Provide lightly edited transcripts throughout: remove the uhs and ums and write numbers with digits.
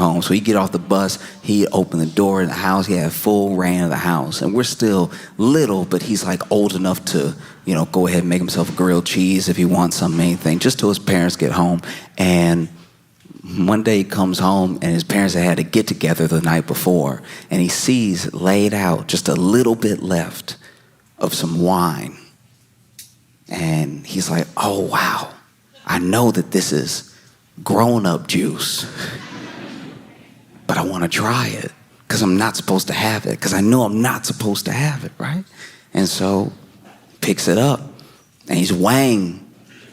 home. So he get off the bus, he opened the door in the house, he had full reign of the house. And we're still little, but he's like old enough to, go ahead and make himself a grilled cheese if he wants something, anything, just till his parents get home. And one day he comes home and his parents had a get together the night before, and he sees laid out just a little bit left of some wine. And he's like, oh wow, I know that this is grown-up juice, but I want to try it because I'm not supposed to have it, because I know I'm not supposed to have it, right? And so picks it up and he's weighing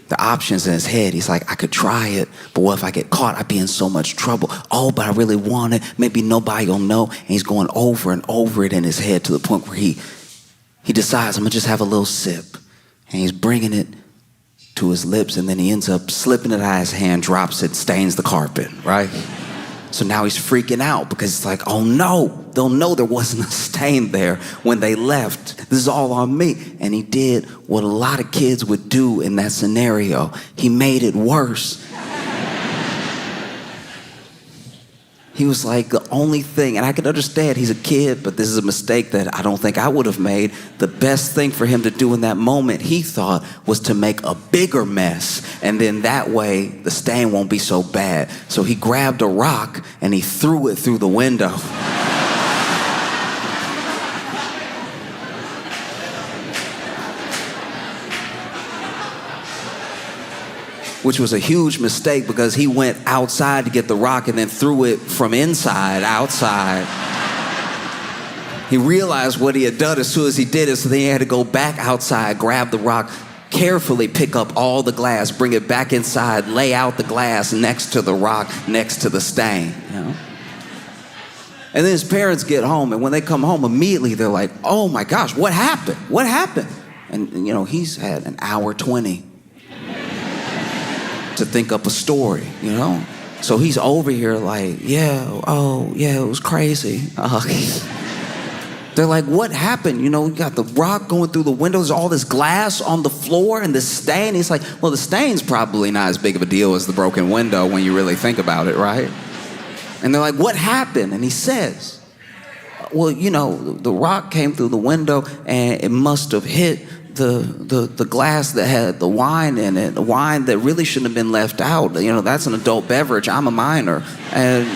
the options in his head. He's like, I could try it, but what if I get caught? I'd be in so much trouble. Oh, but I really want it. Maybe nobody will know. And he's going over and over it in his head to the point where he decides, I'm gonna just have a little sip. And he's bringing it to his lips, and then he ends up slipping it out of his hand, drops it, stains the carpet, right? So now he's freaking out because it's like, oh no, they'll know there wasn't a stain there when they left. This is all on me. And he did what a lot of kids would do in that scenario. He made it worse. He was like, the only thing, and I can understand he's a kid, but this is a mistake that I don't think I would have made. The best thing for him to do in that moment, he thought, was to make a bigger mess. And then that way, the stain won't be so bad. So he grabbed a rock and he threw it through the window. Which was a huge mistake because he went outside to get the rock and then threw it from inside outside. He realized what he had done as soon as he did it, so then he had to go back outside, grab the rock, carefully pick up all the glass, bring it back inside, lay out the glass next to the rock, next to the stain. And then his parents get home, and when they come home, immediately they're like, oh my gosh, what happened? What happened? And he's had an hour 20 to think up a story, So he's over here like, yeah, it was crazy. They're like, what happened? You got the rock going through the windows, all this glass on the floor and this stain. He's like, well, the stain's probably not as big of a deal as the broken window when you really think about it, right? And they're like, what happened? And he says, well, the rock came through the window and it must have hit the glass that had the wine in it, the wine that really shouldn't have been left out. That's an adult beverage. I'm a minor. And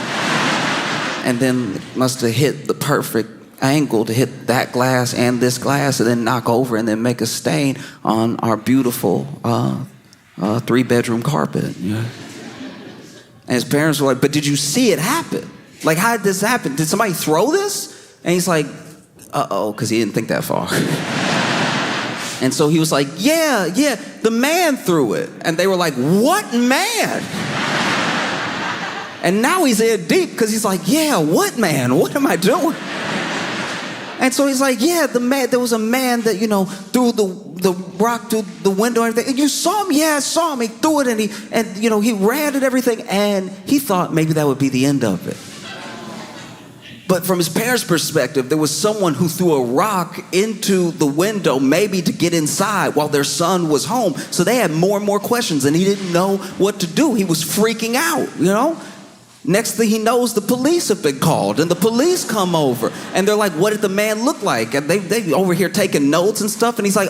then it must have hit the perfect angle to hit that glass and this glass and then knock over and then make a stain on our beautiful 3-bedroom carpet. And his parents were like, but did you see it happen? Like, how did this happen? Did somebody throw this? And he's like, uh-oh, because he didn't think that far. And so he was like, yeah, the man threw it. And they were like, what man? And now he's in deep because he's like, yeah, what man? What am I doing? And so he's like, yeah, there was a man that, threw the rock through the window and everything. And you saw him? Yeah, I saw him. He threw it and he ran and everything. And he thought maybe that would be the end of it. But from his parents' perspective, there was someone who threw a rock into the window, maybe to get inside while their son was home. So they had more and more questions, and he didn't know what to do. He was freaking out, Next thing he knows, the police have been called, and the police come over, and they're like, what did the man look like? And they over here taking notes and stuff, and he's like,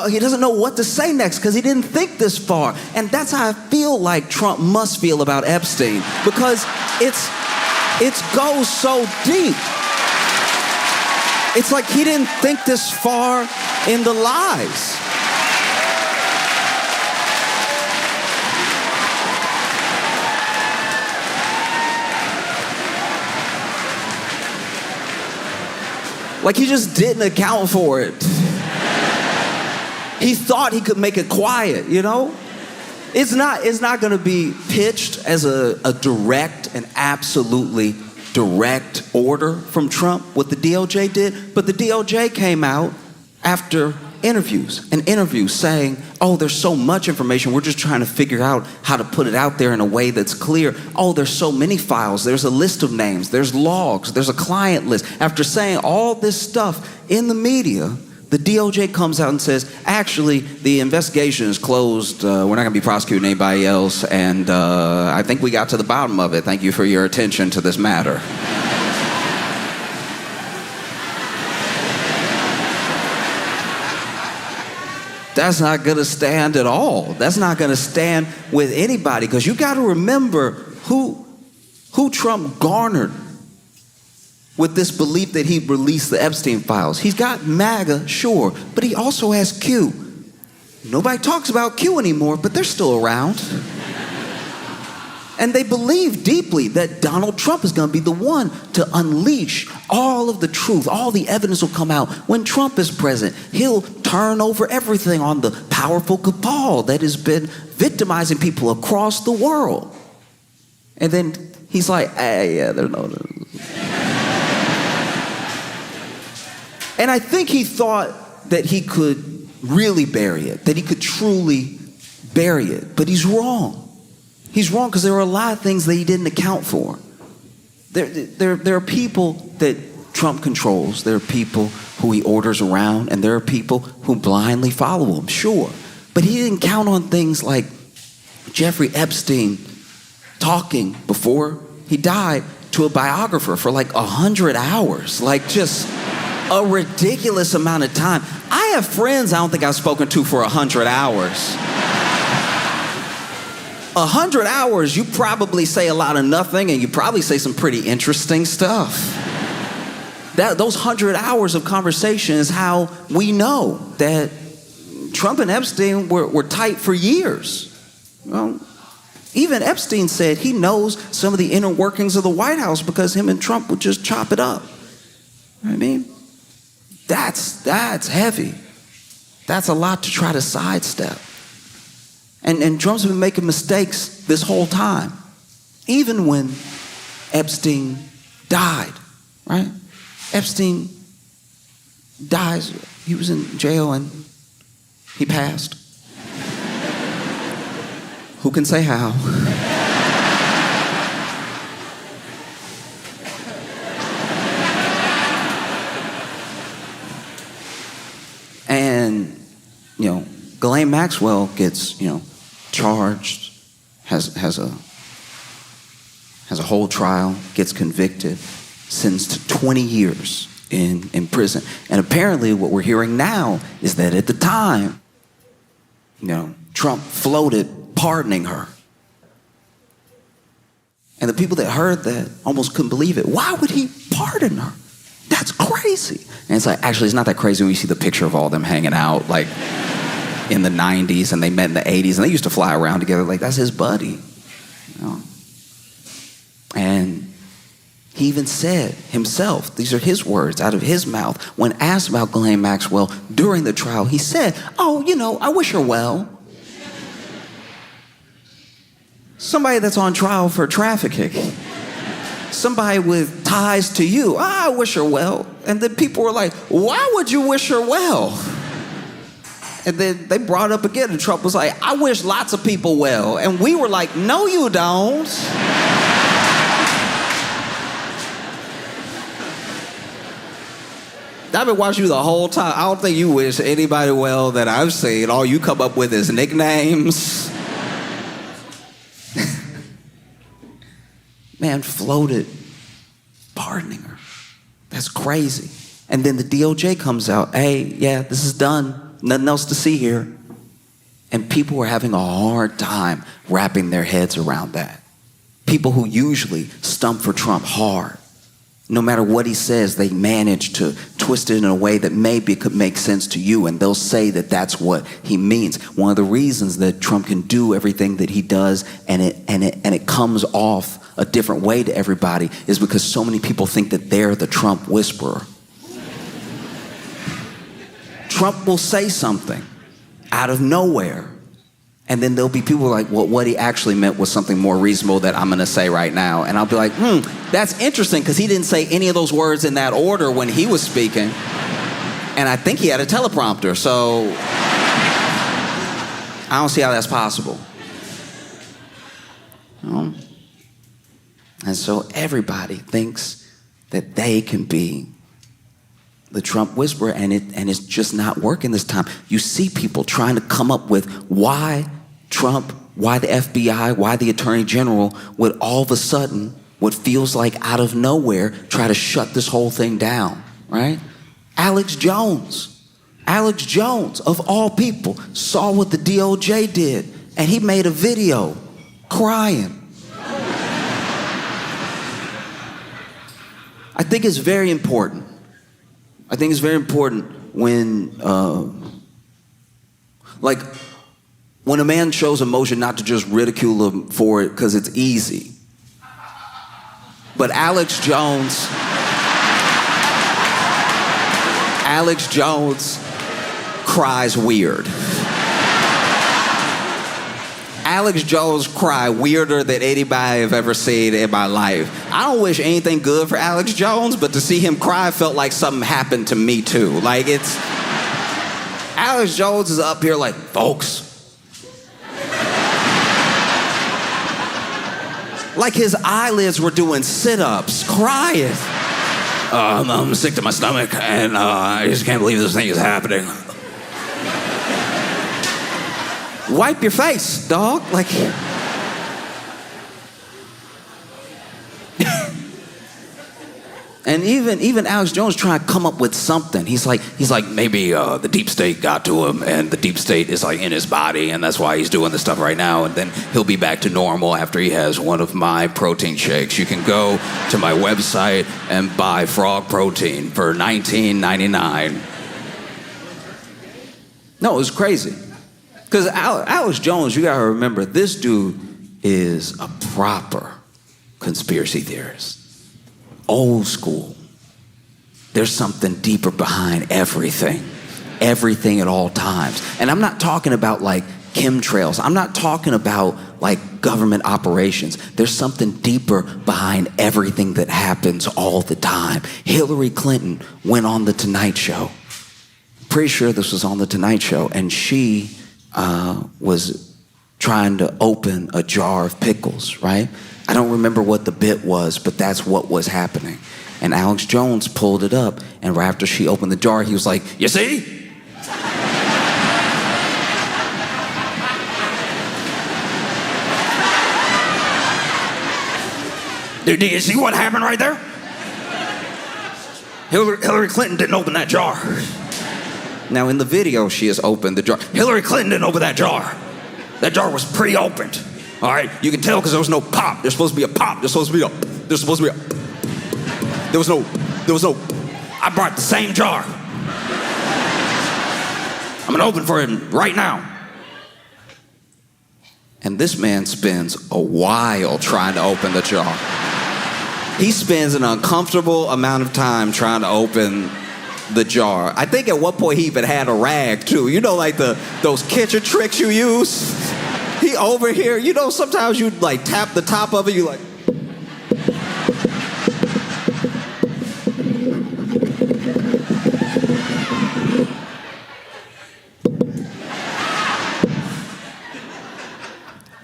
he doesn't know what to say next because he didn't think this far. And that's how I feel like Trump must feel about Epstein, because it goes so deep. It's like he didn't think this far in the lies. Like he just didn't account for it. He thought he could make it quiet, It's not going to be pitched as a direct and absolutely direct order from Trump, what the DOJ did. But the DOJ came out after interviews saying, oh, there's so much information. We're just trying to figure out how to put it out there in a way that's clear. Oh, there's so many files. There's a list of names. There's logs. There's a client list. After saying all this stuff in the media, The DOJ comes out and says, actually, the investigation is closed. We're not going to be prosecuting anybody else. And I think we got to the bottom of it. Thank you for your attention to this matter. That's not going to stand at all. That's not going to stand with anybody, because you got to remember who Trump garnered with this belief that he released the Epstein files. He's got MAGA, sure, but he also has Q. Nobody talks about Q anymore, but they're still around. And they believe deeply that Donald Trump is going to be the one to unleash all of the truth. All the evidence will come out. When Trump is president, he'll turn over everything on the powerful cabal that has been victimizing people across the world. And then he's like, hey, yeah, there's no... And I think he thought that he could really bury it, that he could truly bury it. But he's wrong. He's wrong because there are a lot of things that he didn't account for. There are people that Trump controls. There are people who he orders around, and there are people who blindly follow him, sure. But he didn't count on things like Jeffrey Epstein talking before he died to a biographer for like 100 hours. Like just a ridiculous amount of time. I have friends I don't think I've spoken to for 100 hours. 100 hours, you probably say a lot of nothing, and you probably say some pretty interesting stuff. Those 100 hours of conversation is how we know that Trump and Epstein were tight for years. Well, even Epstein said he knows some of the inner workings of the White House because him and Trump would just chop it up. You know what I mean? That's heavy. That's a lot to try to sidestep. And Trump's been making mistakes this whole time. Even when Epstein died, right? Epstein dies. He was in jail and he passed. Who can say how? And, Ghislaine Maxwell gets, charged, has a whole trial, gets convicted, sentenced to 20 years in prison. And apparently what we're hearing now is that at the time, Trump floated pardoning her. And the people that heard that almost couldn't believe it. Why would he pardon her? That's crazy. And it's like, actually, it's not that crazy when you see the picture of all them hanging out, like, in the 90s, and they met in the 80s, and they used to fly around together. Like, that's his buddy. And he even said himself, these are his words out of his mouth, when asked about Ghislaine Maxwell during the trial, he said, I wish her well. Somebody that's on trial for trafficking. Somebody with ties to you. I wish her well. And then people were like, why would you wish her well? And then they brought it up again, and Trump was like, I wish lots of people well. And we were like, no, you don't. I've been watching you the whole time. I don't think you wish anybody well that I've seen. All you come up with is nicknames. Man floated pardoning her. That's crazy. And then the DOJ comes out, hey, yeah, this is done. Nothing else to see here. And people were having a hard time wrapping their heads around that. People who usually stump for Trump hard. No matter what he says, they manage to twist it in a way that maybe could make sense to you, and they'll say that that's what he means. One of the reasons that Trump can do everything that he does and it comes off a different way to everybody is because so many people think that they're the Trump whisperer. Trump will say something out of nowhere, and then there'll be people like, well, what he actually meant was something more reasonable that I'm going to say right now. And I'll be like, that's interesting, because he didn't say any of those words in that order when he was speaking. And I think he had a teleprompter, so I don't see how that's possible. And so everybody thinks that they can be the Trump whisperer, and it's just not working this time. You see people trying to come up with why Trump, why the FBI, why the Attorney General would all of a sudden, what feels like out of nowhere, try to shut this whole thing down, right? Alex Jones, of all people, saw what the DOJ did, and he made a video crying. I think it's very important. When, when a man shows emotion, not to just ridicule him for it because it's easy. But Alex Jones cries weird. Alex Jones cry weirder than anybody I've ever seen in my life. I don't wish anything good for Alex Jones, but to see him cry felt like something happened to me too. Alex Jones is up here like, folks. Like his eyelids were doing sit-ups, crying. I'm sick to my stomach, and I just can't believe this thing is happening. Wipe your face, dog. And even Alex Jones trying to come up with something. He's like maybe the deep state got to him, and the deep state is in his body, and that's why he's doing this stuff right now. And then he'll be back to normal after he has one of my protein shakes. You can go to my website and buy frog protein for $19.99. No, it was crazy. Because Alex Jones, you gotta remember, this dude is a proper conspiracy theorist. Old school. There's something deeper behind everything at all times. And I'm not talking about chemtrails. I'm not talking about government operations. There's something deeper behind everything that happens all the time. Hillary Clinton went on The Tonight Show. Pretty sure this was on The Tonight Show, and she was trying to open a jar of pickles, right? I don't remember what the bit was, but that's what was happening. And Alex Jones pulled it up, and right after she opened the jar, he was like, you see? Do you see what happened right there? Hillary Clinton didn't open that jar. Now, in the video, she has opened the jar. Hillary Clinton didn't open that jar. That jar was pre-opened. All right? You can tell because there was no pop. There's supposed to be a pop. There was no. I brought the same jar. I'm going to open for him right now. And this man spends a while trying to open the jar. He spends an uncomfortable amount of time trying to open the jar. I think at one point he even had a rag too. You know, those kitchen tricks you use? He over here, sometimes you tap the top of it, you and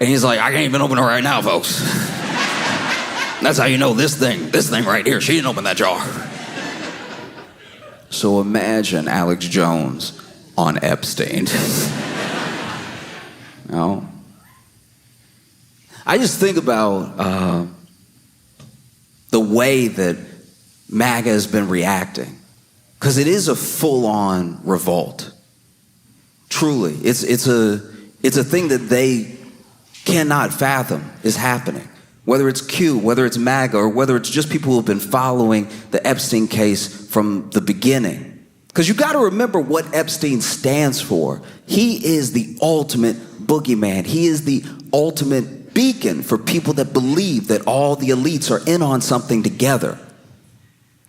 he's like, I can't even open it right now, folks. That's how you know this thing right here, she didn't open that jar. So imagine Alex Jones on Epstein. No. I just think about the way that MAGA has been reacting, because it is a full-on revolt. Truly, it's a thing that they cannot fathom is happening. Whether it's Q, whether it's MAGA, or whether it's just people who have been following the Epstein case from the beginning. Because you got to remember what Epstein stands for. He is the ultimate boogeyman. He is the ultimate beacon for people that believe that all the elites are in on something together.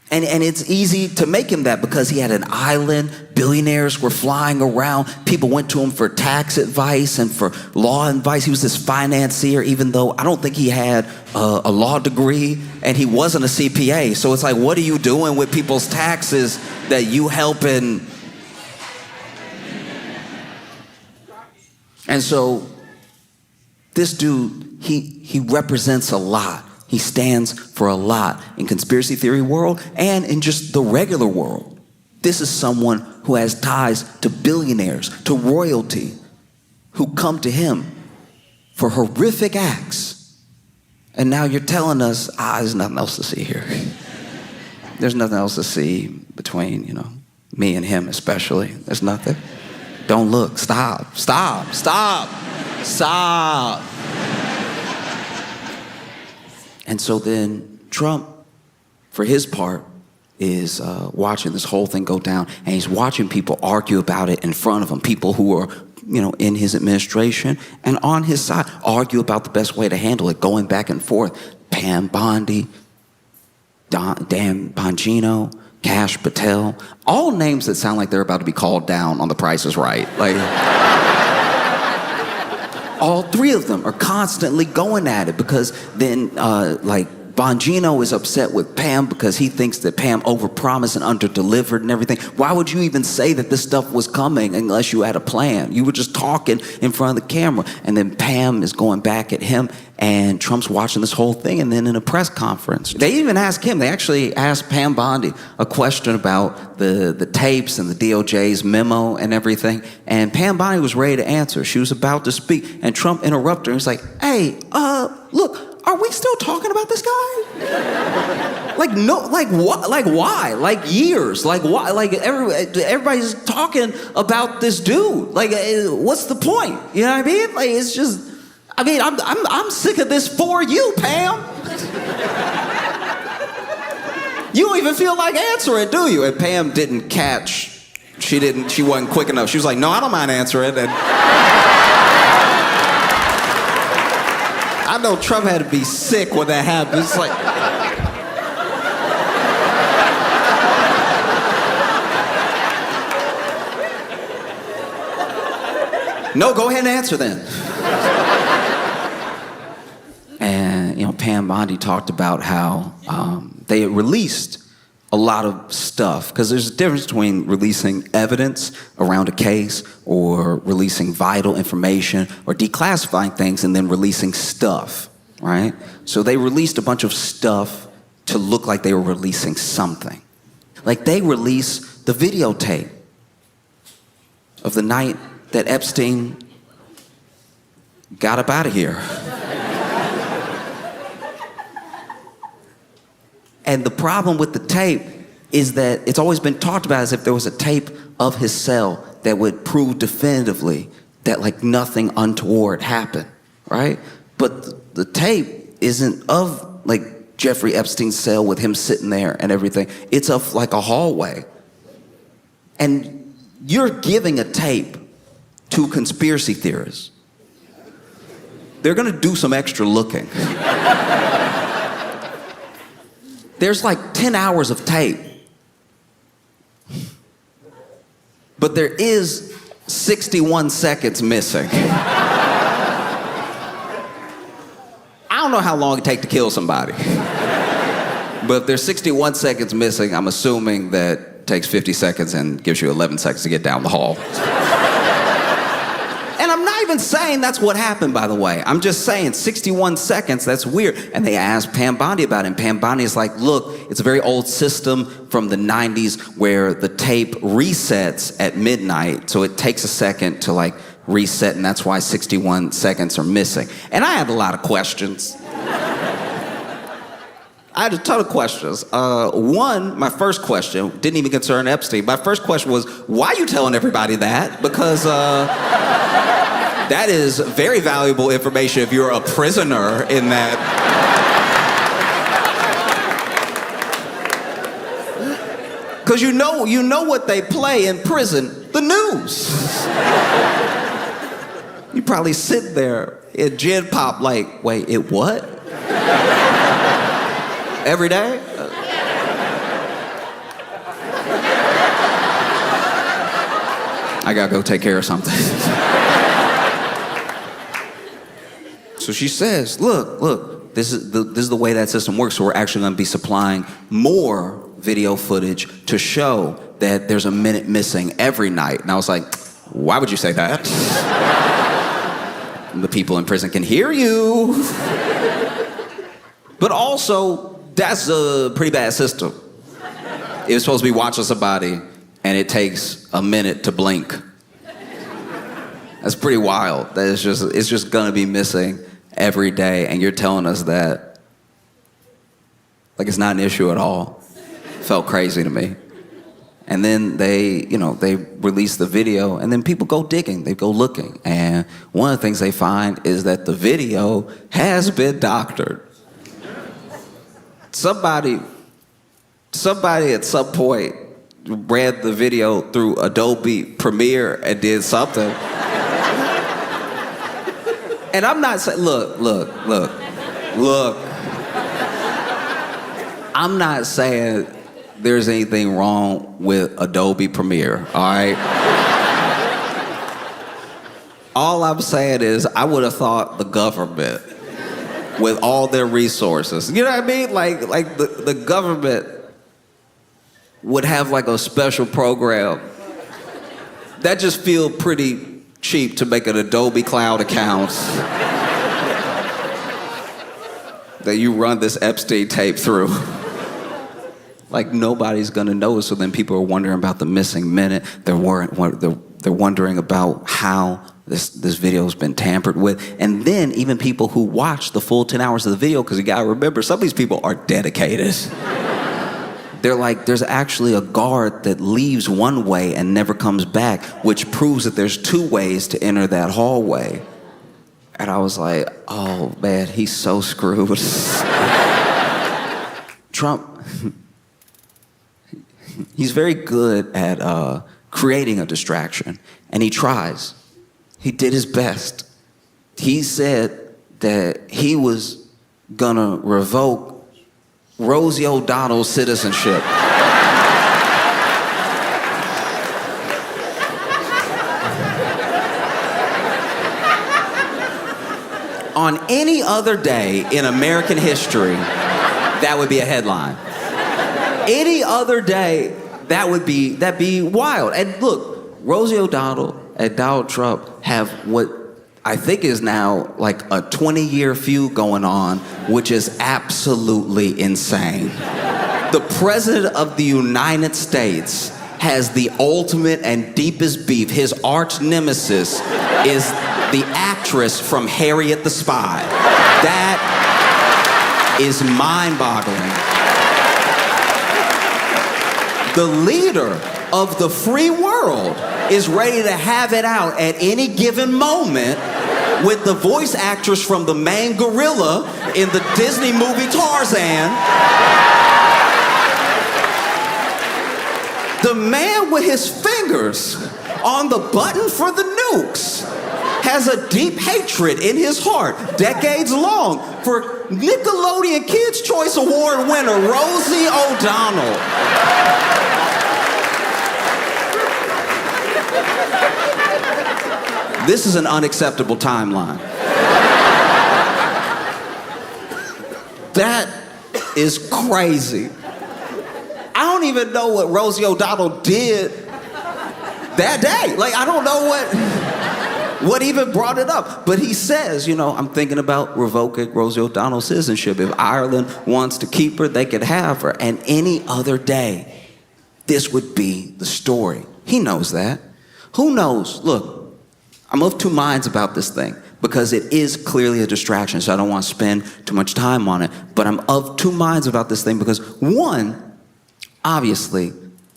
And it's easy to make him that because he had an island, billionaires were flying around, people went to him for tax advice and for law advice. He was this financier, even though I don't think he had a law degree and he wasn't a CPA. So it's like, what are you doing with people's taxes that you helping? And so this dude, he represents a lot. He stands for a lot in conspiracy theory world and in just the regular world. This is someone who has ties to billionaires, to royalty, who come to him for horrific acts. And now you're telling us, there's nothing else to see here. There's nothing else to see between, me and him especially. There's nothing. Don't look. Stop. And so then Trump, for his part, is watching this whole thing go down, and he's watching people argue about it in front of him, people who are, in his administration and on his side, argue about the best way to handle it, going back and forth. Pam Bondi, Dan Bongino, Cash Patel, all names that sound like they're about to be called down on The Price is Right. Like, all three of them are constantly going at it, because then, Bongino is upset with Pam because he thinks that Pam overpromised and underdelivered and everything. Why would you even say that this stuff was coming unless you had a plan? You were just talking in front of the camera. And then Pam is going back at him, and Trump's watching this whole thing. And then in a press conference, they even asked him, they actually asked Pam Bondi a question about the tapes and the DOJ's memo and everything. And Pam Bondi was ready to answer. She was about to speak, and Trump interrupted her. He's like, hey, look, are we still talking about this guy? Why? Like years, like why? Like everybody's talking about this dude. Like, what's the point? You know what I mean? Like, it's just, I'm sick of this for you, Pam. You don't even feel like answering, do you? And Pam didn't catch, she wasn't quick enough. She was like, no, I don't mind answering. And I know Trump had to be sick when that happened. It's like, no, go ahead and answer then. And, Pam Bondi talked about how they had released a lot of stuff, because there's a difference between releasing evidence around a case or releasing vital information or declassifying things and then releasing stuff, right? So they released a bunch of stuff to look like they were releasing something. Like, they released the videotape of the night that Epstein got up out of here. And the problem with the tape is that it's always been talked about as if there was a tape of his cell that would prove definitively that, like, nothing untoward happened, right? But the tape isn't of, like, Jeffrey Epstein's cell with him sitting there and everything. It's of, like, a hallway. And you're giving a tape to conspiracy theorists. They're gonna do some extra looking. There's like 10 hours of tape. But there is 61 seconds missing. I don't know how long it takes to kill somebody. But if there's 61 seconds missing, I'm assuming that it takes 50 seconds and gives you 11 seconds to get down the hall. And I'm not even saying that's what happened, by the way. I'm just saying 61 seconds, that's weird. And they asked Pam Bondi about it, and Pam Bondi is like, look, it's a very old system from the 90s where the tape resets at midnight, so it takes a second to, like, reset, and that's why 61 seconds are missing. And I had a lot of questions. I had a ton of questions. My first question didn't even concern Epstein. My first question was, why are you telling everybody that? Because that is very valuable information if you're a prisoner in that. Because you know what they play in prison, the news. You probably sit there in Gen Pop like, wait, it what? Every day? I gotta go take care of something. So she says, look, this is the way that system works. So we're actually gonna be supplying more video footage to show that there's a minute missing every night. And I was like, why would you say that? The people in prison can hear you. But also, that's a pretty bad system. It was supposed to be watching somebody and it takes a minute to blink. That's pretty wild. That it's just gonna be missing every day, and you're telling us that like it's not an issue at all. Felt crazy to me. And then they release the video, and then people go digging, they go looking. And one of the things they find is that the video has been doctored. Somebody at some point read the video through Adobe Premiere and did something. And I'm not saying, look. I'm not saying there's anything wrong with Adobe Premiere, all right? All I'm saying is I would have thought the government, with all their resources, you know what I mean? Like the government would have like a special program. That just feel pretty cheap to make an Adobe Cloud account that you run this Epstein tape through. Like nobody's gonna know, so then people are wondering about the missing minute. They're wondering about how this video's been tampered with. And then even people who watch the full 10 hours of the video, because you gotta remember, some of these people are dedicated. They're like, there's actually a guard that leaves one way and never comes back, which proves that there's two ways to enter that hallway. And I was like, oh man, he's so screwed. Trump, he's very good at creating a distraction, and he tries. He did his best. He said that he was gonna revoke Rosie O'Donnell's citizenship. On any other day in American history, that would be a headline. Any other day, that'd be wild. And look, Rosie O'Donnell and Donald Trump have what I think is now like a 20-year feud going on, which is absolutely insane. The President of the United States has the ultimate and deepest beef. His arch nemesis is the actress from Harriet the Spy. That is mind-boggling. The leader of the free world is ready to have it out at any given moment with the voice actress from the main gorilla in the Disney movie Tarzan. The man with his fingers on the button for the nukes has a deep hatred in his heart, decades long, for Nickelodeon Kids' Choice Award winner Rosie O'Donnell. This is an unacceptable timeline. That is crazy. I don't even know what Rosie O'Donnell did that day. Like, I don't know what even brought it up. But he says, I'm thinking about revoking Rosie O'Donnell's citizenship. If Ireland wants to keep her, they could have her. And any other day, this would be the story. He knows that. Who knows? Look, I'm of two minds about this thing because it is clearly a distraction, so I don't want to spend too much time on it. But I'm of two minds about this thing because, one, obviously,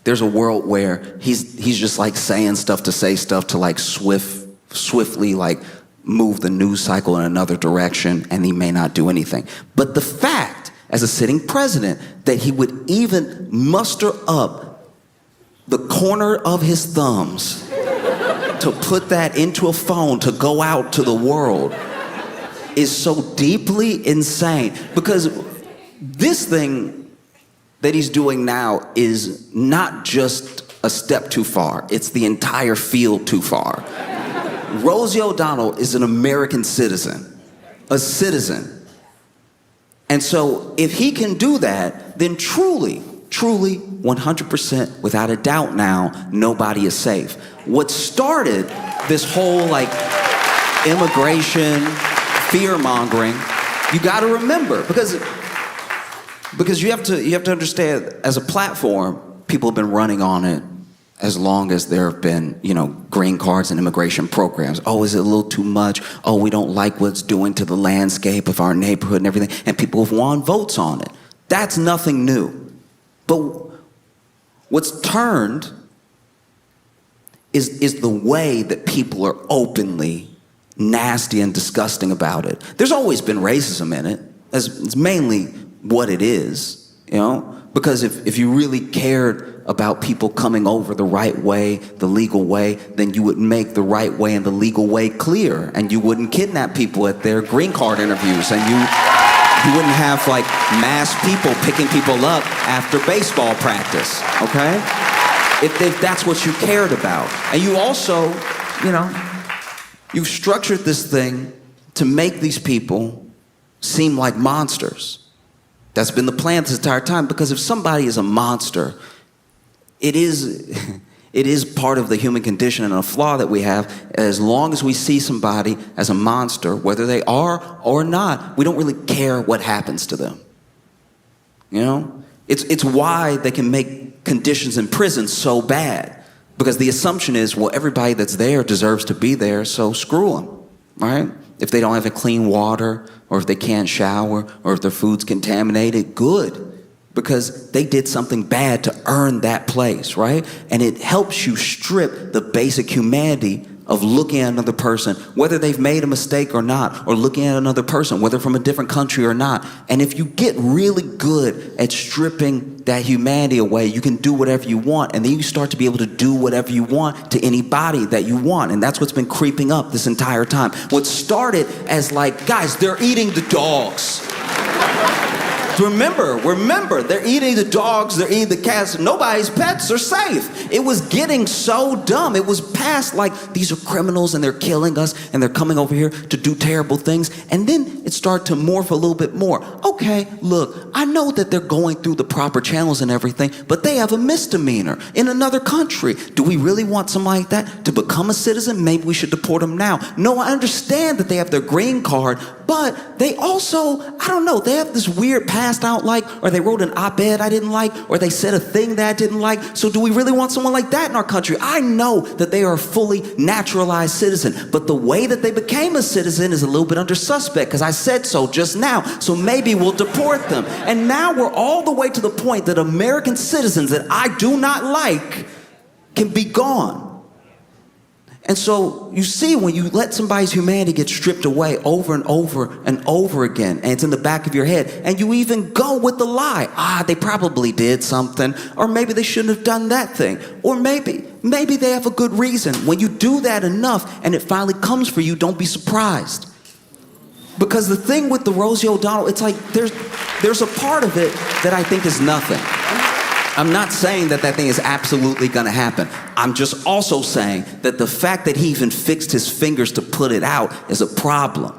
there's a world where he's just like saying stuff to say stuff to like swiftly like move the news cycle in another direction, and he may not do anything. But the fact, as a sitting president, that he would even muster up the corner of his thumbs to put that into a phone to go out to the world is so deeply insane. Because this thing that he's doing now is not just a step too far, it's the entire field too far. Rosie O'Donnell is an American citizen, a citizen. And so if he can do that, then truly, 100% without a doubt now, nobody is safe. What started this whole like immigration fear-mongering, you gotta remember, because you have to understand, as a platform, people have been running on it as long as there have been, green cards and immigration programs. Oh, is it a little too much? Oh, we don't like what it's doing to the landscape of our neighborhood and everything. And people have won votes on it. That's nothing new. But what's turned is the way that people are openly nasty and disgusting about it. There's always been racism in it. It's mainly what it is, Because if you really cared about people coming over the right way, the legal way, then you would make the right way and the legal way clear, and you wouldn't kidnap people at their green card interviews, and you wouldn't have like mass people picking people up after baseball practice, okay? If that's what you cared about. And you also, you've structured this thing to make these people seem like monsters. That's been the plan this entire time, because if somebody is a monster, it is part of the human condition and a flaw that we have. As long as we see somebody as a monster, whether they are or not, we don't really care what happens to them. It's why they can make conditions in prison so bad, because the assumption is, well, everybody that's there deserves to be there, so screw them, right? If they don't have clean water, or if they can't shower, or if their food's contaminated, good. Because they did something bad to earn that place, right? And it helps you strip the basic humanity of looking at another person, whether they've made a mistake or not, or looking at another person, whether from a different country or not. And if you get really good at stripping that humanity away, you can do whatever you want, and then you start to be able to do whatever you want to anybody that you want. And that's what's been creeping up this entire time. What started as like, guys, they're eating the dogs. Remember, they're eating the dogs, they're eating the cats. Nobody's pets are safe. It was getting so dumb. It was past like, these are criminals and they're killing us and they're coming over here to do terrible things. And then it started to morph a little bit more. Okay, look, I know that they're going through the proper channels and everything, but they have a misdemeanor in another country. Do we really want somebody like that to become a citizen? Maybe we should deport them now. No, I understand that they have their green card, but they also, I don't know, they have this weird past I don't like, or they wrote an op-ed I didn't like, or they said a thing that I didn't like. So do we really want someone like that in our country? I know that they are a fully naturalized citizen, but the way that they became a citizen is a little bit under suspect, because I said so just now. So maybe we'll deport them. And now we're all the way to the point that American citizens that I do not like can be gone. And so you see, when you let somebody's humanity get stripped away over and over and over again, and it's in the back of your head, and you even go with the lie. They probably did something, or maybe they shouldn't have done that thing, or maybe they have a good reason. When you do that enough and it finally comes for you, don't be surprised. Because the thing with the Rosie O'Donnell, it's like there's a part of it that I think is nothing. I'm not saying that thing is absolutely going to happen. I'm just also saying that the fact that he even fixed his fingers to put it out is a problem.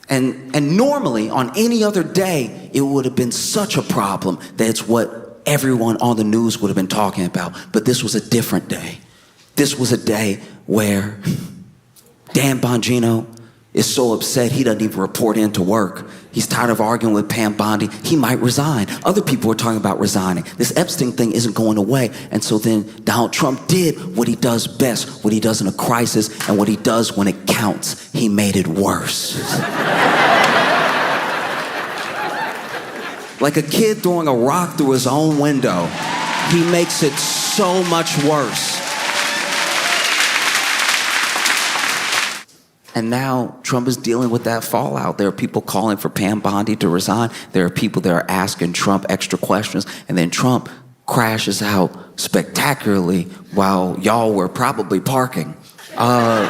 And normally, on any other day, it would have been such a problem that it's what everyone on the news would have been talking about. But this was a different day. This was a day where Dan Bongino is so upset he doesn't even report in to work. He's tired of arguing with Pam Bondi. He might resign. Other people are talking about resigning. This Epstein thing isn't going away. And so then Donald Trump did what he does best, what he does in a crisis, and what he does when it counts. He made it worse. Like a kid throwing a rock through his own window. He makes it so much worse. And now Trump is dealing with that fallout. There are people calling for Pam Bondi to resign. There are people that are asking Trump extra questions. And then Trump crashes out spectacularly while y'all were probably parking. And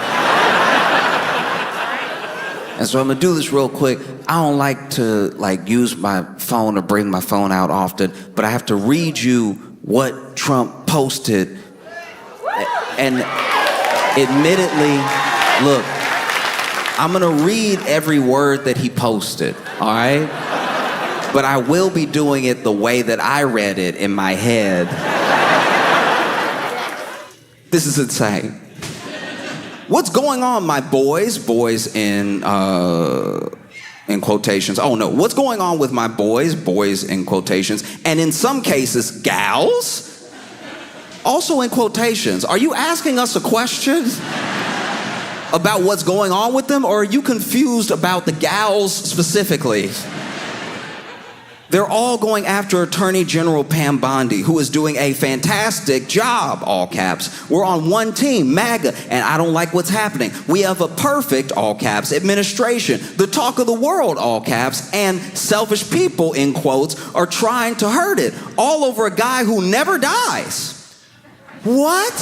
so I'm gonna do this real quick. I don't like to use my phone or bring my phone out often, but I have to read you what Trump posted. And admittedly, look, I'm gonna read every word that he posted, all right? But I will be doing it the way that I read it in my head. This is insane. What's going on, my boys? Boys in quotations. Oh no, what's going on with my boys? Boys in quotations. And in some cases, gals? Also in quotations. Are you asking us a question about what's going on with them, or are you confused about the gals specifically? They're all going after Attorney General Pam Bondi, who is doing a fantastic job, all caps. We're on one team, MAGA, and I don't like what's happening. We have a perfect, all caps, administration, the talk of the world, all caps, and selfish people, in quotes, are trying to hurt it, all over a guy who never dies. What?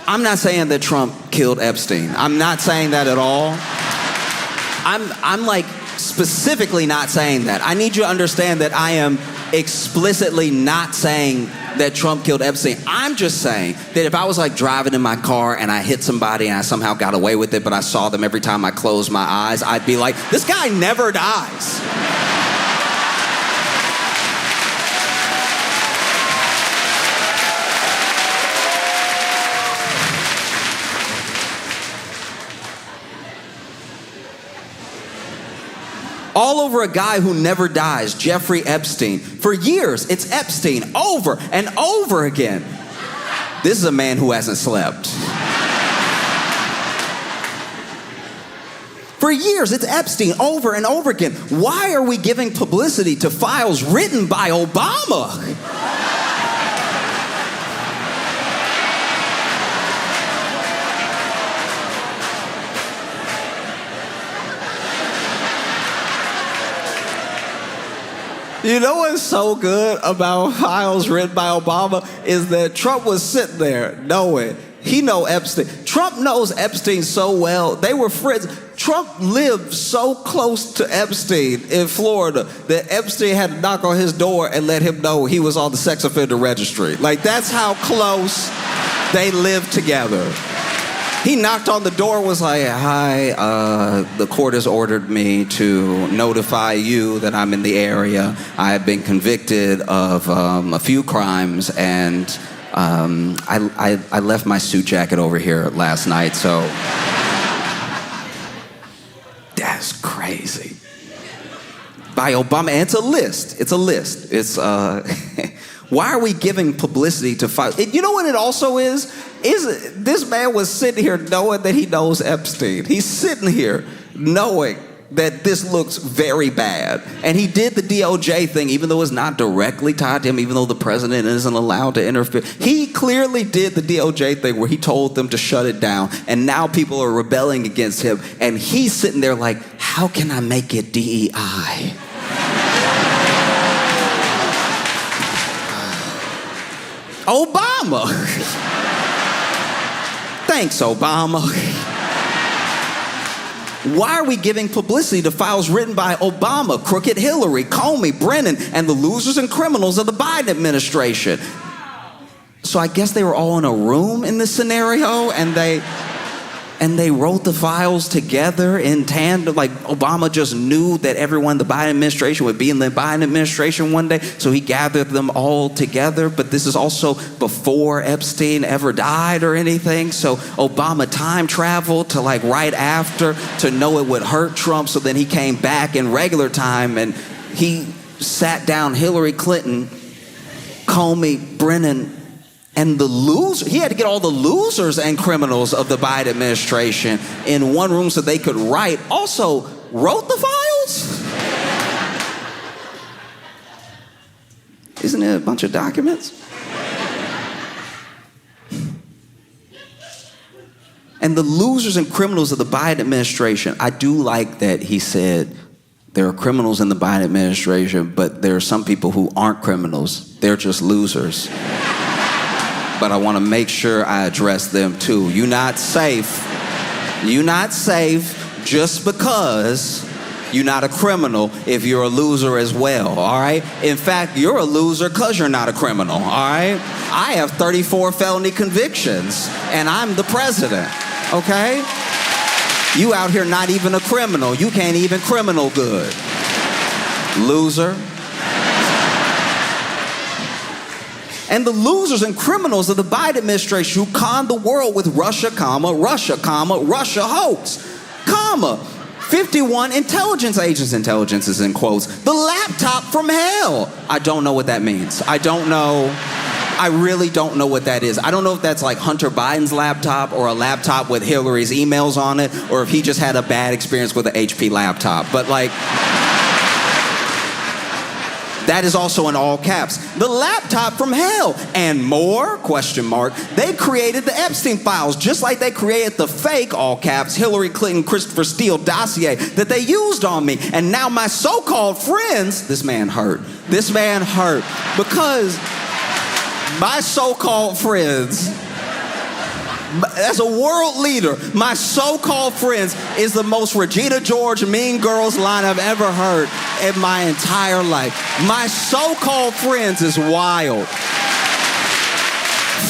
I'm not saying that Trump killed Epstein. I'm not saying that at all. I'm like specifically not saying that. I need you to understand that I am explicitly not saying that Trump killed Epstein. I'm just saying that if I was like driving in my car and I hit somebody and I somehow got away with it, but I saw them every time I closed my eyes, I'd be like, this guy never dies. All over a guy who never dies, Jeffrey Epstein. For years, it's Epstein over and over again. This is a man who hasn't slept. For years, it's Epstein over and over again. Why are we giving publicity to files written by Obama? You know what's so good about files written by Obama is that Trump was sitting there knowing he know Epstein. Trump knows Epstein so well. They were friends. Trump lived so close to Epstein in Florida that Epstein had to knock on his door and let him know he was on the sex offender registry. Like, that's how close they lived together. He knocked on the door, was like, hi, the court has ordered me to notify you that I'm in the area. I have been convicted of a few crimes, and I left my suit jacket over here last night, so. That's crazy. By Obama, and it's a list. It's why are we giving publicity to files? You know what it also is? This man was sitting here knowing that he knows Epstein. He's sitting here knowing that this looks very bad. And he did the DOJ thing, even though it's not directly tied to him, even though the president isn't allowed to interfere. He clearly did the DOJ thing where he told them to shut it down. And now people are rebelling against him. And he's sitting there like, how can I make it DEI? Obama. Thanks, Obama. Why are we giving publicity to files written by Obama, crooked Hillary, Comey, Brennan, and the losers and criminals of the Biden administration? So I guess they were all in a room in this scenario, and they wrote the files together in tandem. Like, Obama just knew that everyone in the Biden administration would be in the Biden administration one day, so he gathered them all together. But this is also before Epstein ever died or anything, so Obama time traveled to like right after to know it would hurt Trump, so then he came back in regular time and he sat down Hillary Clinton, Comey, Brennan, and the loser. He had to get all the losers and criminals of the Biden administration in one room so they could write. Also, wrote the files? Isn't it a bunch of documents? And the losers and criminals of the Biden administration, I do like that he said there are criminals in the Biden administration, but there are some people who aren't criminals. They're just losers. But I want to make sure I address them too. You're not safe. You're not safe just because you're not a criminal if you're a loser as well, all right? In fact, you're a loser because you're not a criminal, all right? I have 34 felony convictions, and I'm the president, okay? You out here not even a criminal. You can't even criminal good. and the losers and criminals of the Biden administration who conned the world with Russia, Russia, Russia hoax, 51 intelligence agents, intelligence is in quotes, the laptop from hell. I don't know what that means. I don't know. I really don't know what that is. I don't know if that's like Hunter Biden's laptop or a laptop with Hillary's emails on it, or if he just had a bad experience with an HP laptop. But like, that is also in all caps. The laptop from hell and more, question mark. They created the Epstein files just like they created the fake, all caps, Hillary Clinton, Christopher Steele dossier that they used on me. And now my so-called friends, this man hurt because my so-called friends, as a world leader, my so-called friends is the most Regina George Mean Girls line I've ever heard in my entire life. My so-called friends is wild.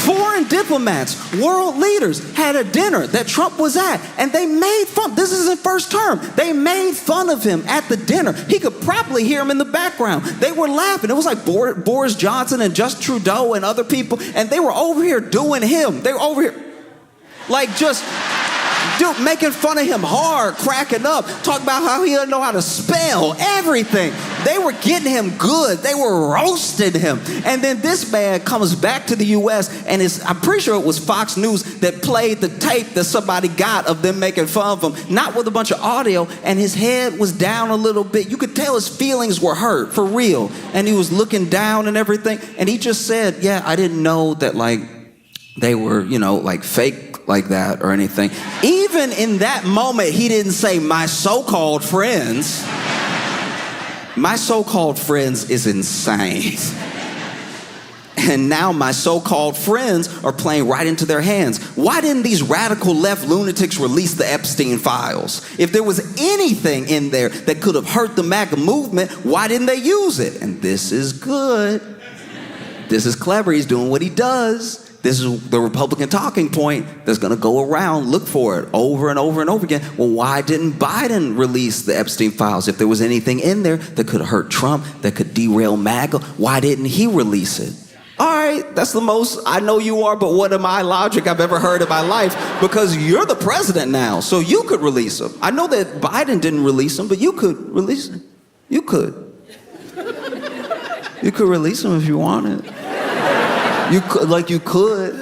Foreign diplomats, world leaders had a dinner that Trump was at, and they made fun. This isn't first term. They made fun of him at the dinner. He could probably hear him in the background. They were laughing. It was like Boris Johnson and Justin Trudeau and other people, and they were over here doing him. They were over here, like just making fun of him hard, cracking up, talking about how he doesn't know how to spell, everything. They were getting him good. They were roasting him. And then this man comes back to the U.S. and I'm pretty sure it was Fox News that played the tape that somebody got of them making fun of him, not with a bunch of audio, and his head was down a little bit. You could tell his feelings were hurt, for real. And he was looking down and everything. And he just said, yeah, I didn't know that, like, they were, like fake like that or anything. Even in that moment, he didn't say my so-called friends. My so-called friends is insane. And now my so-called friends are playing right into their hands. Why didn't these radical left lunatics release the Epstein files? If there was anything in there that could have hurt the MAGA movement, why didn't they use it? And this is good. This is clever. He's doing what he does. This is the Republican talking point that's going to go around. Look for it over and over and over again. Well, why didn't Biden release the Epstein files? If there was anything in there that could hurt Trump, that could derail MAGA, why didn't he release it? All right, that's the most I know you are, but what am I logic I've ever heard in my life? Because you're the president now, so you could release them. I know that Biden didn't release them, but you could release them. You could. You could release them if you wanted. You could, like you could,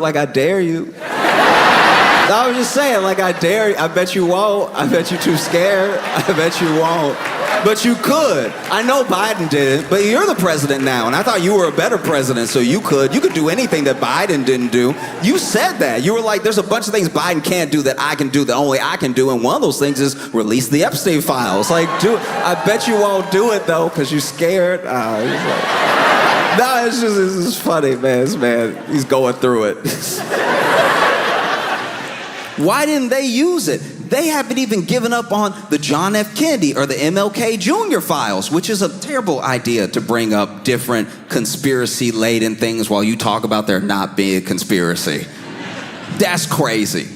like I dare you. I was just saying, like I dare you. I bet you won't. I bet you're too scared. I bet you won't. But you could. I know Biden did, but you're the president now, and I thought you were a better president, so you could do anything that Biden didn't do. You said that. You were like, there's a bunch of things Biden can't do that I can do, that only I can do, and one of those things is release the Epstein files. Like, I bet you won't do it, though, because you're scared. No, it's just funny, man. This man, he's going through it. Why didn't they use it? They haven't even given up on the John F. Kennedy or the MLK Jr. files, which is a terrible idea to bring up different conspiracy-laden things while you talk about there not being a conspiracy. That's crazy.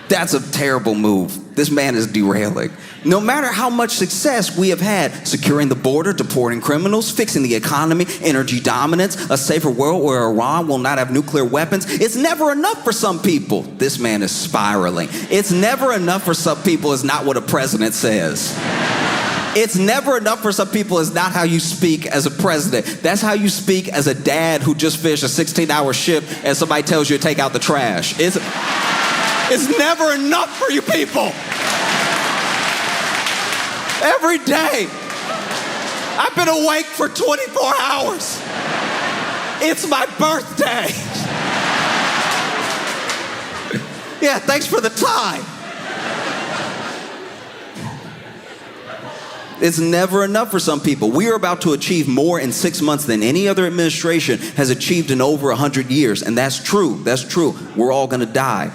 That's a terrible move. This man is derailing. No matter how much success we have had securing the border, deporting criminals, fixing the economy, energy dominance, a safer world where Iran will not have nuclear weapons, it's never enough for some people. This man is spiraling. It's never enough for some people is not what a president says. It's never enough for some people is not how you speak as a president. That's how you speak as a dad who just finished a 16-hour shift and somebody tells you to take out the trash. It's never enough for you people. Every day, I've been awake for 24 hours. It's my birthday. Yeah, thanks for the time. It's never enough for some people. We are about to achieve more in 6 months than any other administration has achieved in over 100 years. And that's true. That's true. We're all going to die.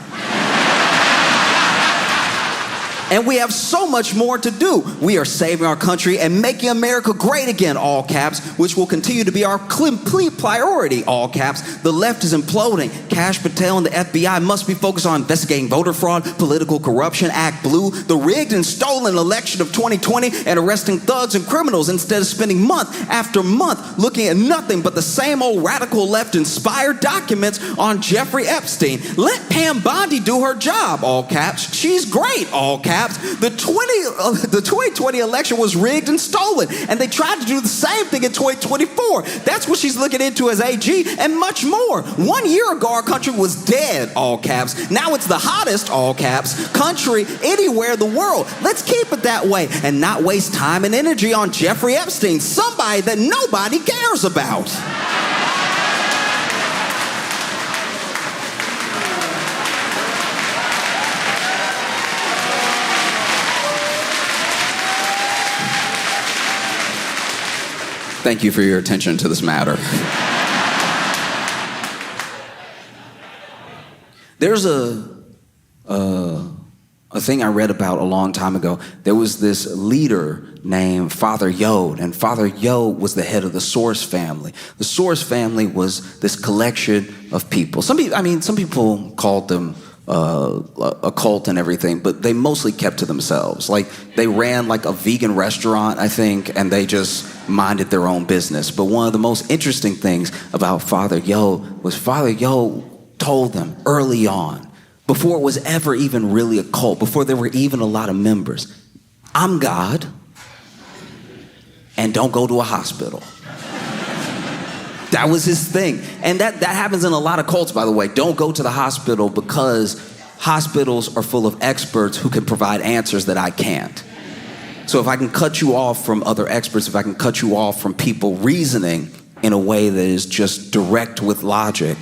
And we have so much more to do. We are saving our country and making America great again, all caps, which will continue to be our complete priority, all caps. The left is imploding. Kash Patel and the FBI must be focused on investigating voter fraud, political corruption, Act Blue, the rigged and stolen election of 2020, and arresting thugs and criminals instead of spending month after month looking at nothing but the same old radical left-inspired documents on Jeffrey Epstein. Let Pam Bondi do her job, all caps. She's great, all caps. The 2020 election was rigged and stolen, and they tried to do the same thing in 2024. That's what she's looking into as AG, and much more. 1 year ago, our country was dead, all caps. Now it's the hottest, all caps, country anywhere in the world. Let's keep it that way and not waste time and energy on Jeffrey Epstein, somebody that nobody cares about. Thank you for your attention to this matter. There's a thing I read about a long time ago. There was this leader named Father Yod, and Father Yod was the head of the Source family. The Source family was this collection of people. Some people called them a cult and everything, but they mostly kept to themselves. Like, they ran like a vegan restaurant, I think, and they just minded their own business. But one of the most interesting things about Father Yod was Father Yod told them early on, before it was ever even really a cult, before there were even a lot of members, I'm God, and don't go to a hospital. That was his thing. And that happens in a lot of cults, by the way. Don't go to the hospital because hospitals are full of experts who can provide answers that I can't. So if I can cut you off from other experts, if I can cut you off from people reasoning in a way that is just direct with logic,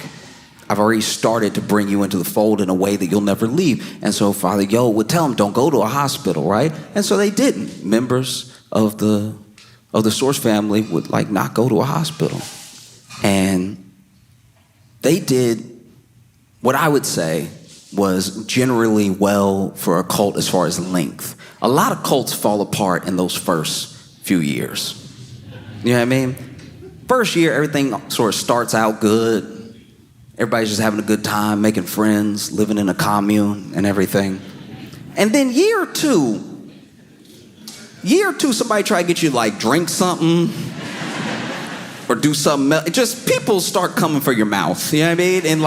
I've already started to bring you into the fold in a way that you'll never leave. And so Father Yod would tell them, don't go to a hospital, right? And so they didn't. Members of the Source family would not go to a hospital. And they did what I would say was generally well for a cult as far as length. A lot of cults fall apart in those first few years. You know what I mean? First year, everything sort of starts out good. Everybody's just having a good time, making friends, living in a commune and everything. And then year two, somebody try to get you to drink something or do something else. Just people start coming for your mouth, you know what I mean? And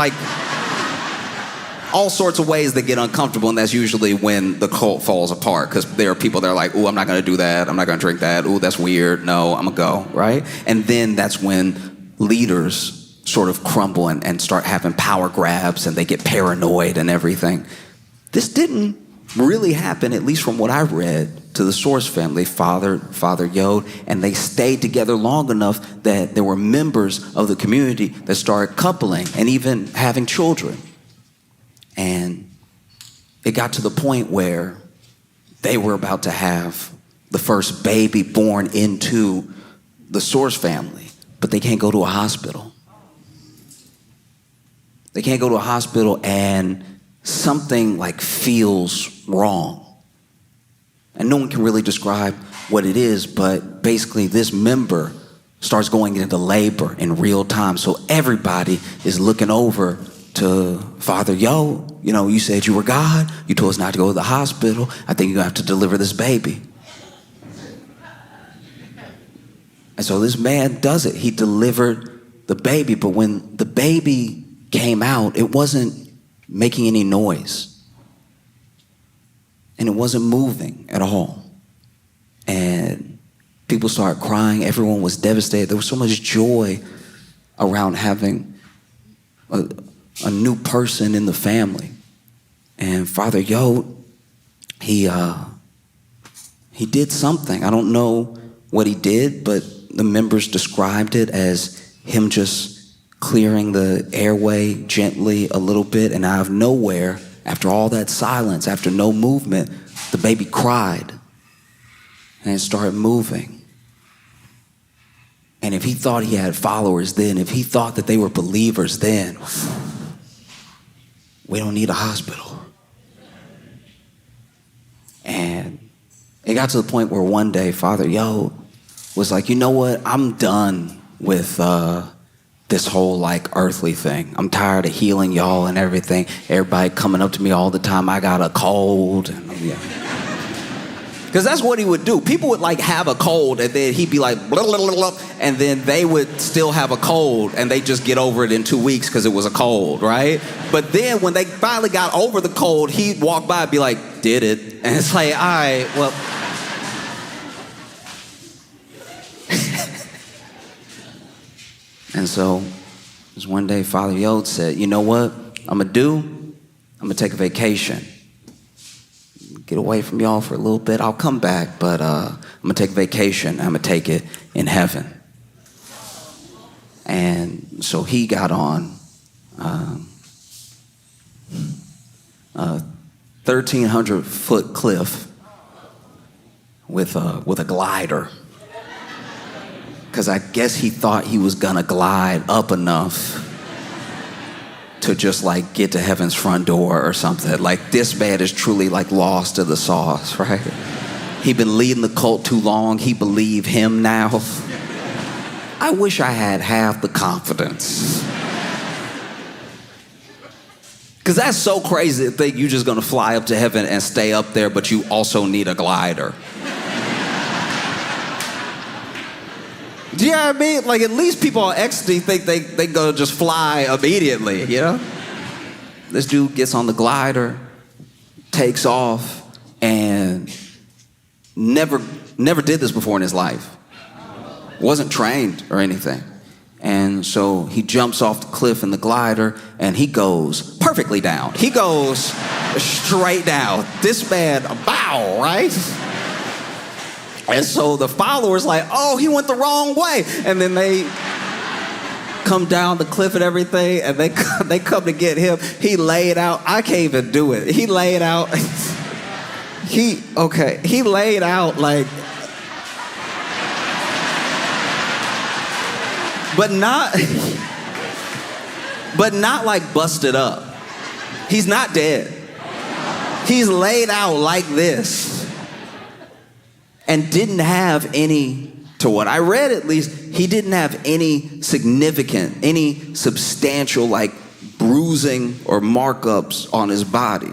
all sorts of ways that get uncomfortable, and that's usually when the cult falls apart, because there are people that are like, ooh, I'm not gonna do that, I'm not gonna drink that, ooh, that's weird, no, I'm gonna go, right? And then that's when leaders sort of crumble and start having power grabs, and they get paranoid and everything. This didn't really happen, at least from what I read, to the Source family, Father Yod, and they stayed together long enough that there were members of the community that started coupling and even having children. And it got to the point where they were about to have the first baby born into the Source family, but they can't go to a hospital. They can't go to a hospital, and something feels wrong. And no one can really describe what it is, but basically this member starts going into labor in real time. So everybody is looking over to Father Yod. You know, you said you were God. You told us not to go to the hospital. I think you're gonna have to deliver this baby. And so this man does it. He delivered the baby, but when the baby came out, it wasn't making any noise. And it wasn't moving at all. And people started crying. Everyone was devastated. There was so much joy around having a new person in the family. And Father Yod, he did something. I don't know what he did, but the members described it as him just clearing the airway gently a little bit, and out of nowhere, after all that silence, after no movement, the baby cried and it started moving. And if he thought he had followers then, if he thought that they were believers then, we don't need a hospital. got to the point where one day Father Yo was like, you know what? I'm done with this whole like earthly thing. I'm tired of healing y'all and everything. Everybody coming up to me all the time. I got a cold. Because that's what he would do. People would like have a cold and then he'd be like, blah, blah, blah, blah, and then they would still have a cold and they just get over it in 2 weeks because it was a cold, right? But then when they finally got over the cold, he'd walk by and be like, did it? And it's like, all right, well. And so there's one day Father Yod said, you know what I'm going to do? I'm going to take a vacation. Get away from y'all for a little bit. I'll come back, but I'm going to take a vacation. I'm going to take it in heaven. And so he got on a 1,300-foot cliff with a glider. Because I guess he thought he was going to glide up enough to just like get to heaven's front door or something. Like this man is truly like lost to the sauce, right? He'd been leading the cult too long. He believed him now. I wish I had half the confidence. Because that's so crazy to think you're just going to fly up to heaven and stay up there, but you also need a glider. Do you know what I mean? Like, at least people on ecstasy think they gonna just fly immediately, you know? This dude gets on the glider, takes off, and never did this before in his life. Wasn't trained or anything. And so he jumps off the cliff in the glider, and he goes perfectly down. He goes straight down. This man, bow, right? And so the followers like, oh, he went the wrong way. And then they come down the cliff and everything, and they come to get him. He laid out. I can't even do it. He laid out. He laid out like, but not like busted up. He's not dead. He's laid out like this. And didn't have any, to what I read at least, he didn't have any significant, any substantial like bruising or markups on his body.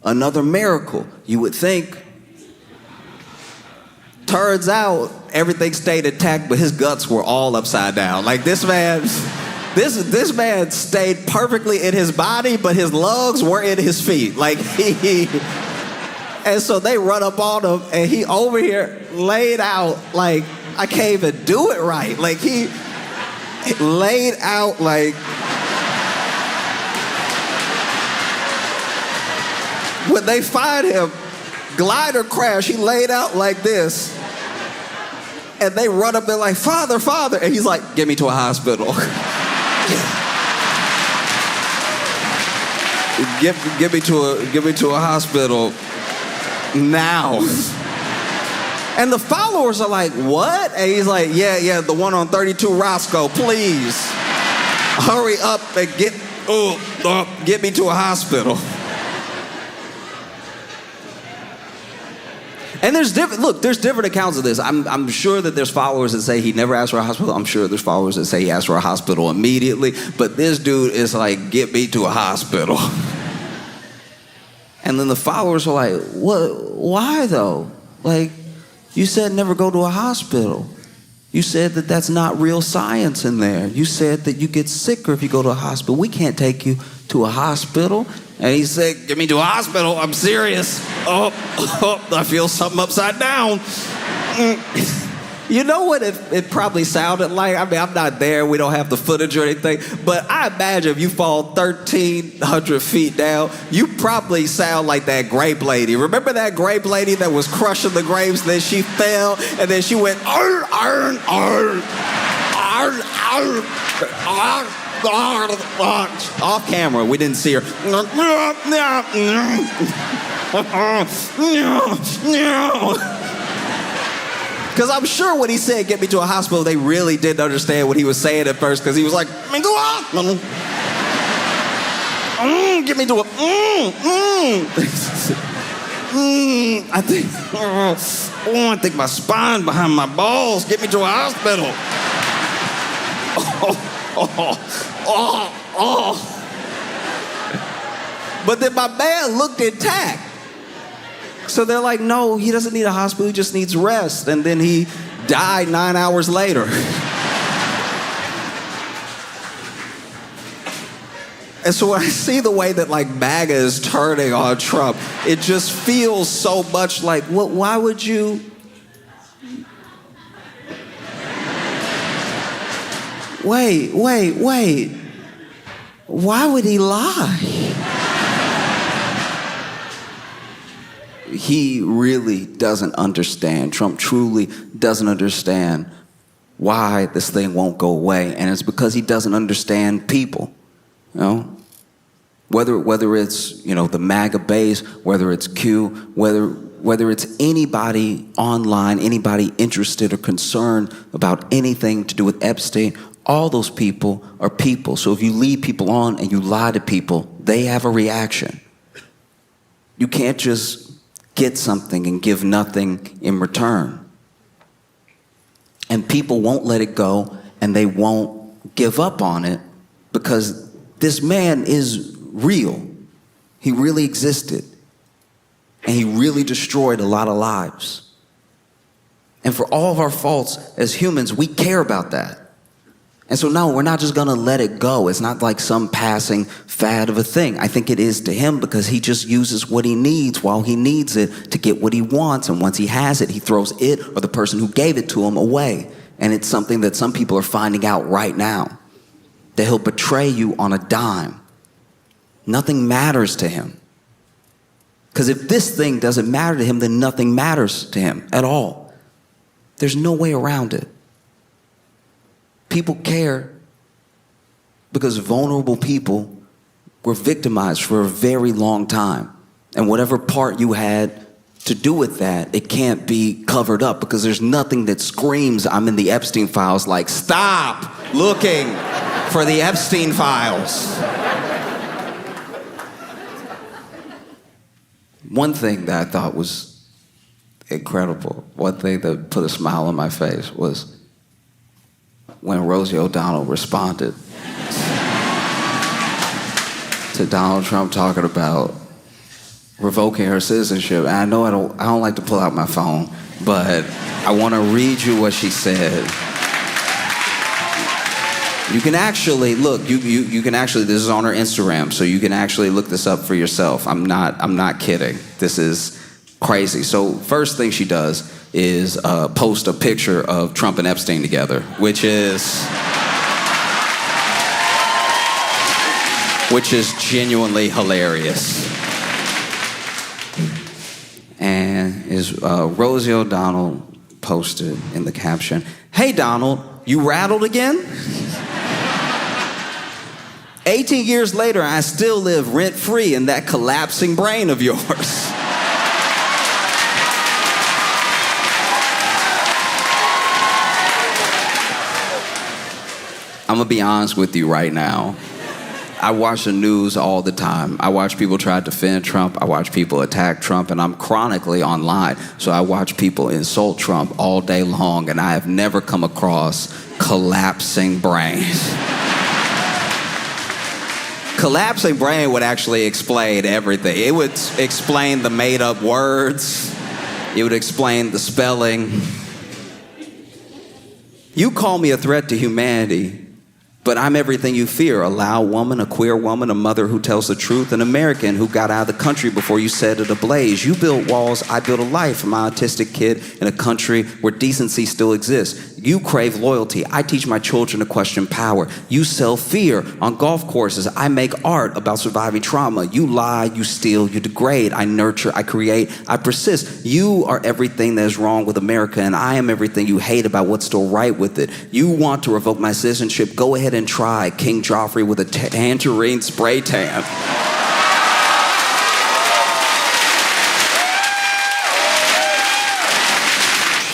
Another miracle, you would think. Turns out everything stayed intact, but his guts were all upside down. Like this man stayed perfectly in his body, but his lungs were in his feet. Like he and so they run up on him, and he over here laid out like, I can't even do it right. Like he laid out like, when they find him, glider crash, he laid out like this. And they run up there like, Father, Father. And he's like, get me to a hospital. Get me to a hospital now. And the followers are like, what? And he's like, yeah, the one on 32 Roscoe, please. Hurry up and get me to a hospital. And there's different accounts of this. I'm sure that there's followers that say he never asked for a hospital. I'm sure there's followers that say he asked for a hospital immediately. But this dude is like, get me to a hospital. And then the followers are like, what? Why though? Like, you said never go to a hospital. You said that that's not real science in there. You said that you get sicker if you go to a hospital. We can't take you to a hospital. And he said, get me to a hospital. I'm serious. Oh, I feel something upside down. You know what it probably sounded like? I mean, I'm not there. We don't have the footage or anything. But I imagine if you fall 1,300 feet down, you probably sound like that grape lady. Remember that grape lady that was crushing the grapes? Then she fell, and then she went, arr, arr, arr, arr, arr, arr. Off camera, we didn't see her. Because I'm sure when he said, get me to a hospital, they really didn't understand what he was saying at first, because he was like, get me to a, I think my spine behind my balls. Get me to a hospital. But then my man looked intact. So they're like, no, he doesn't need a hospital, he just needs rest. And then he died 9 hours later. And so when I see the way that like MAGA is turning on Trump, it just feels so much like, why would you? Wait. Why would he lie? He really doesn't understand. Trump truly doesn't understand why this thing won't go away. And it's because he doesn't understand people. You know, whether it's, you know, the MAGA base, whether it's Q, whether it's anybody online, anybody interested or concerned about anything to do with Epstein, all those people are people. So if you lead people on and you lie to people, they have a reaction. You can't just get something and give nothing in return. And people won't let it go, and they won't give up on it, because this man is real. He really existed. And he really destroyed a lot of lives. And for all of our faults as humans, we care about that. And so no, we're not just gonna let it go. It's not like some passing fad of a thing. I think it is to him, because he just uses what he needs while he needs it to get what he wants. And once he has it, he throws it or the person who gave it to him away. And it's something that some people are finding out right now, that he'll betray you on a dime. Nothing matters to him. Because if this thing doesn't matter to him, then nothing matters to him at all. There's no way around it. People care because vulnerable people were victimized for a very long time. And whatever part you had to do with that, it can't be covered up, because there's nothing that screams, I'm in the Epstein files, like, stop looking for the Epstein files. One thing that I thought was incredible, one thing that put a smile on my face, was when Rosie O'Donnell responded to Donald Trump talking about revoking her citizenship. And I know I don't like to pull out my phone, but I want to read you what she said. You can actually look. You can actually. This is on her Instagram, so you can actually look this up for yourself. I'm not kidding. This is crazy. So first thing she does is post a picture of Trump and Epstein together, which is genuinely hilarious. And Rosie O'Donnell posted in the caption, "Hey Donald, you rattled again? 18 years later, I still live rent-free in that collapsing brain of yours." I'm gonna be honest with you right now. I watch the news all the time. I watch people try to defend Trump. I watch people attack Trump, and I'm chronically online. So I watch people insult Trump all day long, and I have never come across collapsing brains. Collapsing brain would actually explain everything. It would explain the made-up words. It would explain the spelling. You call me a threat to humanity, but I'm everything you fear: a loud woman, a queer woman, a mother who tells the truth, an American who got out of the country before you set it ablaze. You built walls, I built a life. I'm an autistic kid in a country where decency still exists. You crave loyalty, I teach my children to question power. You sell fear on golf courses, I make art about surviving trauma. You lie, you steal, you degrade. I nurture, I create, I persist. You are everything that is wrong with America, and I am everything you hate about what's still right with it. You want to revoke my citizenship, go ahead and try. King Joffrey with a tangerine spray tan.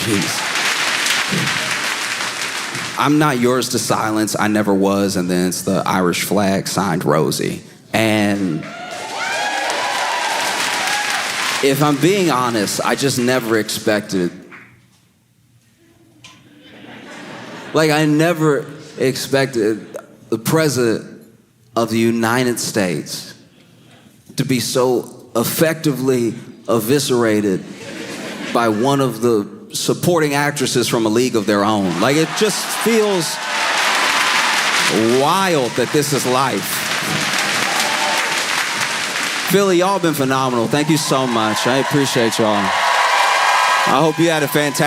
Jeez. I'm not yours to silence, I never was, and then it's the Irish flag signed Rosie. And if I'm being honest, I just never expected. Like, I never expected the president of the United States to be so effectively eviscerated by one of the supporting actresses from A League of Their Own. Like, it just feels wild that this is life. Philly, y'all been phenomenal. Thank you so much. I appreciate y'all. I hope you had a fantastic